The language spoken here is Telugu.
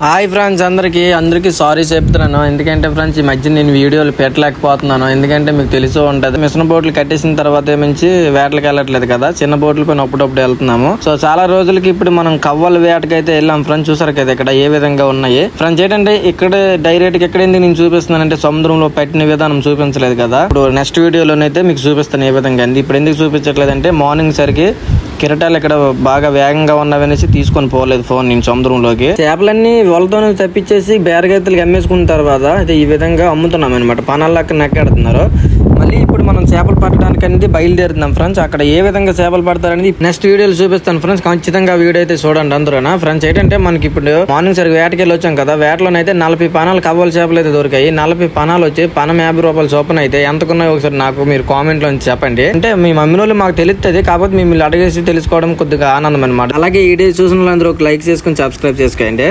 హాయ్ ఫ్రెండ్స్, అందరికీ సారీ చెప్తున్నాను. ఎందుకంటే ఫ్రెండ్స్ ఈ మధ్య నేను వీడియోలు పెట్టలేకపోతున్నాను. ఎందుకంటే మీకు తెలిసే ఉంటది, మిషన్ బోట్లు కట్టేసిన తర్వాత నుంచి వేటలకు వెళ్ళట్లేదు కదా, చిన్న బోట్ల పైన అప్పుడప్పుడు వెళ్తున్నాము. సో చాలా రోజులకి ఇప్పుడు మనం కవ్వల వేటకి అయితే వెళ్ళాం ఫ్రెండ్స్. చూసారు కదా ఇక్కడ ఏ విధంగా ఉన్నాయి ఫ్రెండ్స్. ఏంటంటే ఇక్కడ డైరెక్ట్ ఎక్కడ నేను చూపిస్తున్నానంటే సముద్రంలో పెట్టిన విధానం చూపించలేదు కదా. ఇప్పుడు నెక్స్ట్ వీడియోలోనైతే మీకు చూపిస్తాను ఏ విధంగా అంది. ఇప్పుడు ఎందుకు చూపించట్లేదు అంటే మార్నింగ్ సరికి కిరటాలు ఇక్కడ బాగా వేగంగా ఉన్నవనేసి తీసుకొని పోలేదు ఫోన్ నేను సముద్రంలోకి. చేపలన్నీ వాళ్ళతో తప్పించేసి బేరగెత్తులకి అమ్మేసుకున్న తర్వాత అయితే ఈ విధంగా అమ్ముతున్నాం అనమాట. పనాలకి నెక్కెడుతున్నారు. మళ్ళీ ఇప్పుడు మనం చేపలు పట్టడానికి అనేది బయలుదేరుతున్నాం ఫ్రెండ్స్. అక్కడ ఏ విధంగా చేపలు పడతారనేది నెక్స్ట్ వీడియోలు చూపిస్తాను ఫ్రెండ్స్. ఖచ్చితంగా వీడియో అయితే చూడండి అందరూనా ఫ్రెండ్స్. ఏంటంటే మనకి ఇప్పుడు మార్నింగ్ సరిగ్గా వేటకి వెళ్ళి వచ్చాం కదా, వేటలోనైతే 40 పనాలు కవ్వల చేపలు అయితే దొరికాయి. 40 పనాలు వచ్చి పనం 50 రూపాయల చొప్పున అయితే ఎంతకున్నాయో ఒకసారి నాకు మీరు కామెంట్ లో చెప్పండి. అంటే మీ మమ్మీ వాళ్ళు మాకు తెలుస్తుంది, కాకపోతే మిమ్మల్ని అడిగేసి తెలుసుకోవడం కొద్దిగా ఆనందం అనమాట. అలాగే ఈ వీడియో చూసిన వాళ్ళందరూ ఒక లైక్ చేసుకుని సబ్స్క్రైబ్ చేసుకోండి.